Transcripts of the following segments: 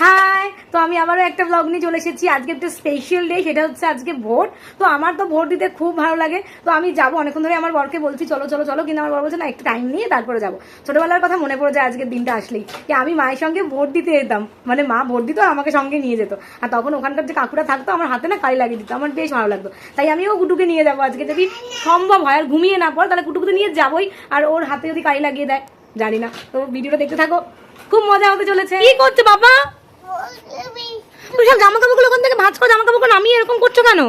High, তো আমি আবারও একটা ব্লগ নিয়ে চলে এসেছি। আজকে একটা স্পেশাল ডে, সেটা হচ্ছে আজকে ভোট। তো আমার তো ভোট দিতে খুব ভালো লাগে, তো আমি যাবো। অনেকক্ষণ ধরে আমার বরকে বলছি চলো চলো চলো, কিন্তু আমার বর বলছে না, একটু টাইম নিয়ে তারপরে যাবো। ছোটবেলার কথা মনে পড়ে যায় আজকের দিনটা আসলেই, যে আমি মায়ের সঙ্গে ভোট দিতে যেতাম, মানে মা ভোট দিত আর আমাকে সঙ্গে নিয়ে যেত। আর তখন ওখানকার যে কাকুরা থাকতো আমার হাতে না কালি লাগিয়ে দিত, আমার বেশ ভালো লাগতো। তাই আমিও কুটুকে নিয়ে যাবো আজকে, যদি সম্ভব হয় আর ঘুমিয়ে না পড়ে তাহলে কুটুকে নিয়ে যাবোই। আর ওর হাতে যদি কালি লাগিয়ে দেয় জানি না। তো ভিডিওটা দেখতে থাকো, খুব মজা হতে চলেছে। কি করছে বাবা? তুমি সব জামা কাপড়গুলো ওখান থেকে ভাঁজ করে জামা কাপড় নামিয়ে এরকম করছো কেন?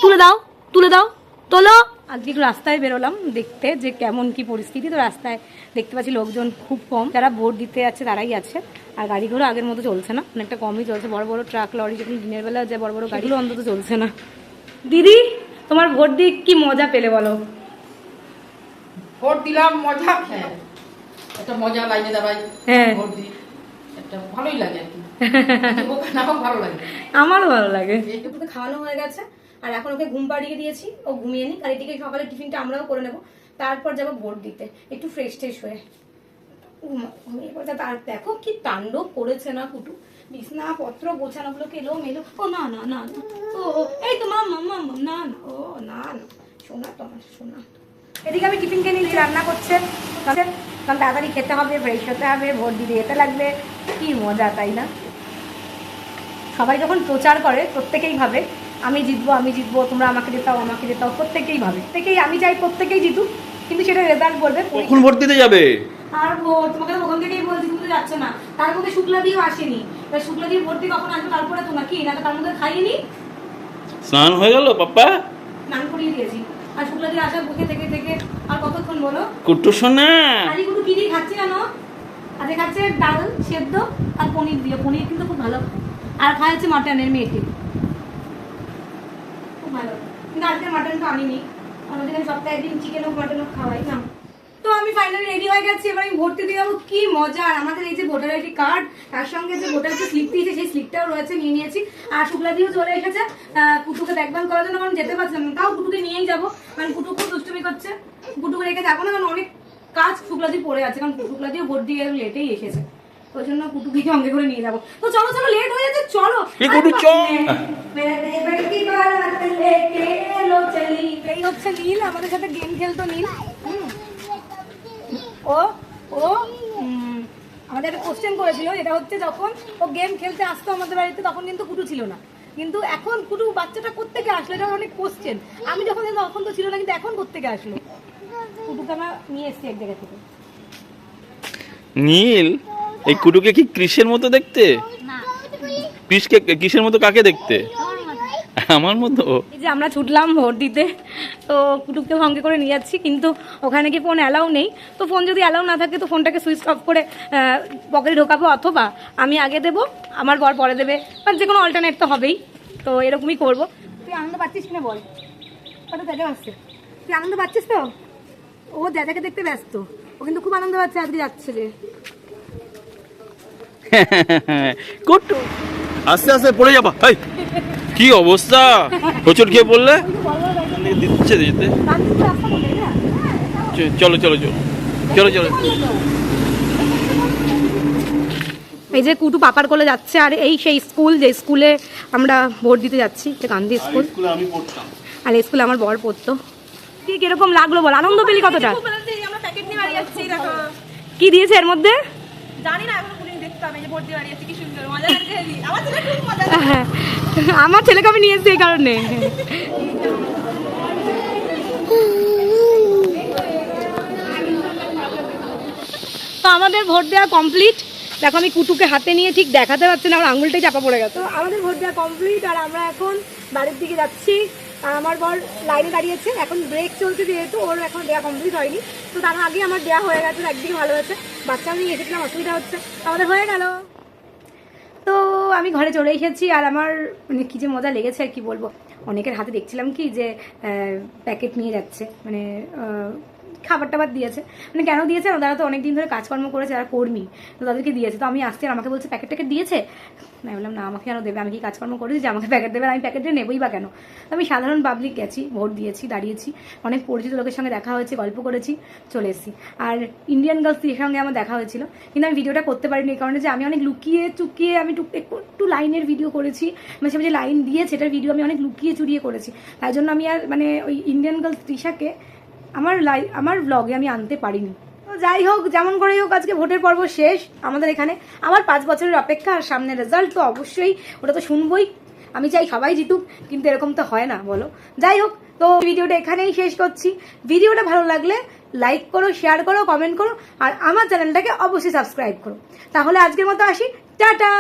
তুলে দাও, তুলে দাও, তোলো। আজকে একটু রাস্তায় বেরোলাম দেখতে যে কেমন কি পরিস্থিতি। তো রাস্তায় দেখতে পাচ্ছি লোকজন খুব কম, যারা ভোট দিতে যাচ্ছে তারাই আছে। আর গাড়িগুলো আগের মতো চলছে না, অনেকটা কমই চলছে। বড় বড় ট্রাক লরি যখন দিনের বেলা যে বড় বড় গাড়িগুলো অন্তত চলছে না। দিদি, তোমার ভোট দিয়ে কি মজা পেলে বলো? ভোট দিলাম, মজা একটা মজা লাগে দাবাই। হ্যাঁ, ভোট দিই একটা ভালোই লাগে আর কি। ভালো লাগে, আমারও ভালো লাগে। একটু খাওয়ানো হয়ে গেছে আর এখন ওকে ঘুম পাড়িয়ে দিয়েছি, ও ঘুমিয়ে নি। আর এদিকে সকালে টিফিনটা আমরাও করে নেবো, তারপর যাবো ভোট দিতে একটু ফ্রেশ ট্রেশ হয়ে। ঘুমিয়ে পড়েছে। তার দেখো কি তাণ্ডব করেছে না কুটু, বিছনা পত্র গোছানোগুলোকে এলো মেলো। ও না না না না, ও এই তো মাম মাম মাম না না, ও না না, শোনা তোমার শোনা। এদিকে আমি টিফিন কিনে নিয়েছি, রান্না করছে, কারণ তাড়াতাড়ি খেতে হবে, ফ্রেশ হতে হবে, ভোট দিতে যেতে লাগবে। কি মজা তাই না? সবাই যখন প্রচার করে প্রত্যেকেই ভাবে আমি জিতবো, আমি জিতবো, তোমরা আমাকে জেতাও, আমাকে জেতাও। প্রত্যেকেই ভাবে, প্রত্যেকেই, আমি চাই প্রত্যেকেই জিতুক, কিন্তু সেটা রেজাল্ট বলবে। কখন ভোট দিতে যাবে? আর ভোট তোমাকে ওখান থেকেই বলছি, তুমি তো যাচ্ছ না। তার মধ্যে শুক্লা দিয়েও আসেনি, শুক্লা দিয়ে ভোট দিয়ে কখন আসবে তারপরে তোমরা কি না, তার মধ্যে খাইয়ে নি। স্নান হয়ে গেল পাপ্পা? স্নান করিয়ে দিয়েছি। আর শুক্লা দিয়ে আসার বুকে থেকে থেকে আর কতক্ষণ বলো? কুট্টু সোনা, আজকে কুটু কি দিয়ে খাচ্ছি জানো? আজকে খাচ্ছে ডাল সেদ্ধ আর পনির দিয়ে। পনির কিন্তু খুব ভালো, আর খায় হচ্ছে মাটনের মেয়েকে, খুব ভালো। কিন্তু আজকে মাটনটা আনিনি, আমাদের সপ্তাহে একদিন চিকেন হোক মাটন হোক খাওয়াই না। তো আমি ফাইনালি রেডি হয়ে গেছি, এবার আমি ভোট দিতে যাবো। কি মজা! আর আমাদের এই যে ভোটার আইডি কার্ড, তার সঙ্গে যে ভোটার যে স্লিপ দিয়েছে সেই স্লিপটাও রয়েছে, নিয়ে নিয়েছি। আর শুক্লা দিয়েও চলে এসেছে কুটুকে দেখভাল করার জন্য, কারণ যেতে পারছিলাম না। তাও কুটুকে নিয়েই যাবো, কারণ কুটু খুব দুষ্টুমি করছে। কুটুকে রেখে যাবো না, কারণ অনেক কাজ শুক্লা দিয়ে পড়ে আছে, কারণ শুক্লা দিয়ে ভোট দিয়ে লেটেই এসেছে। ওই জন্য কুটুকে সঙ্গে করে নিয়ে যাবো। তো চলো চলো, লেট হয়ে যাচ্ছে, চলো। এই হচ্ছে নীল, আমাদের সাথে গেম খেলতো নীল। ও ও আমাদের একটা কোশ্চেন করেছিল, এটা হচ্ছে যখন ও গেম খেলতে আসতো আমাদের বাড়িতে তখন কিন্তু কুটু ছিল না, কিন্তু এখন কুটু বাচ্চাটা কোত্থেকে আসলো, এটা অনেক কোশ্চেন। আমি যখন তখন তো ছিল না, কিন্তু এখন কোত্থেকে আসলো? কুটুকে আমরা নিয়ে এসছি এক জায়গা থেকে। নীল, এই কুটুকে কি কৃষের মতো দেখতে? কৃষকে কিসের মতো? কাকে দেখতে? আমার মতো। এই যে আমরা ছুটলাম ভোট দিতে, তো কুটুককে সঙ্গে করে নিয়ে যাচ্ছি, কিন্তু ওখানে কি ফোন অ্যালাউ নেই। তো ফোন যদি অ্যালাউ না থাকে তো ফোনটাকে সুইচ অফ করে পকেটে ঢোকাবো, অথবা আমি আগে দেবো, আমার বর পরে দেবে, মানে যে কোনো অল্টারনেট তো হবেই। তো এরকমই করবো। তুই আনন্দ পাচ্ছিস কিনা বল? ওটা দাদা আসছে, তুই আনন্দ পাচ্ছিস তো? ও দাদাকে দেখতে ব্যস্ত, ও কিন্তু খুব আনন্দ পাচ্ছে আজকে যাচ্ছে যে। কুট্টু আস্তে আস্তে পড়ে যাবা। কি অবস্থা, প্রচুর খেয়ে পড়লে দিচ্ছে যেতে। চলো চলো চলো চলো চলো। এই যে কুটু পাপার কোলে যাচ্ছে, আর এই সেই স্কুল যে স্কুলে আমরা ভোট দিতে যাচ্ছি, গান্ধী স্কুল। আমি পড়তাম, আর স্কুলে আমার বর পড়তো। কি কিরকম লাগলো বল, আনন্দ পেলি কতটা? কি দিয়েছে এর মধ্যে জানি না, আমার ছেলেকে আমি নিয়ে এসেছি এই কারণে। তো আমাদের ভোট দেওয়া কমপ্লিট। দেখো আমি কুটুকে হাতে নিয়ে ঠিক দেখাতে পারছি না, আমার আঙুলটাই চাপা পড়ে গেছে। তো আমাদের ভোট দেওয়া কমপ্লিট, আর আমরা এখন বাড়ির দিকে যাচ্ছি। আর আমার বর লাইনে দাঁড়িয়েছে, এখন ব্রেক চলছে যেহেতু, ওর এখন দেওয়া কমপ্লিট হয়নি। তো তার আগে আমার দেওয়া হয়ে গেছে, একদিকে ভালো হয়েছে। বাচ্চাও নিয়ে এসেছিলাম, অসুবিধা হচ্ছে, আমাদের হয়ে গেল। তো আমি ঘরে চলে এসেছি, আর আমার মানে কী যে মজা লেগেছে আর কি বলবো। অনেকের হাতে দেখছিলাম কি যে প্যাকেট নিয়ে যাচ্ছে, মানে খাবার টাবার দিয়েছে। মানে কেন দিয়েছে, তারা তো অনেকদিন ধরে কাজকর্ম করেছে, যারা কর্মী, তো তাদেরকে দিয়েছে। তো আমি আসছি আর আমাকে বলছে প্যাকেট ট্যাকেট দিয়েছে। আমি বললাম না, আমাকে কেন দেবে, আমি কি কাজকর্ম করেছি যে আমাকে প্যাকেট দেবে, আমি প্যাকেটে নেবই বা কেন। তো আমি সাধারণ পাবলিক গেছি, ভোট দিয়েছি, দাঁড়িয়েছি, অনেক পরিচিত লোকের সঙ্গে দেখা হয়েছে, গল্প করেছি, চলে এসেছি। আর ইন্ডিয়ান গার্লসদের সঙ্গে আমার দেখা হয়েছিল, কিন্তু আমি ভিডিওটা করতে পারিনি এই কারণে যে আমি অনেক লুকিয়ে চুকিয়ে আমি একটু লাইনের ভিডিও করেছি, মাঝে মাঝে লাইন দিয়ে সেটার ভিডিও আমি অনেক লুকিয়ে চুরিয়ে করেছি। তাই জন্য আমি আর মানে ওই ইন্ডিয়ান গার্লস তৃষাকে আমার ব্লগে আমি আনতে পারিনি। তো যাই হোক, যেমন করেই হোক, আজকে ভোটের পর্ব শেষ আমাদের এখানে। আমার 5 বছরের অপেক্ষা, আর সামনে রেজাল্ট তো অবশ্যই ওটা তো শুনবই। আমি চাই সবাই জিতুক, কিন্তু এরকম তো হয় না, বলো। যাই হোক, তো ভিডিওটা এখানেই শেষ করছি। ভিডিওটা ভালো লাগলে লাইক করো, শেয়ার করো, কমেন্ট করো, আর আমার চ্যানেলটাকে অবশ্যই সাবস্ক্রাইব করো। তাহলে আজকের মতো আসি, টাটা।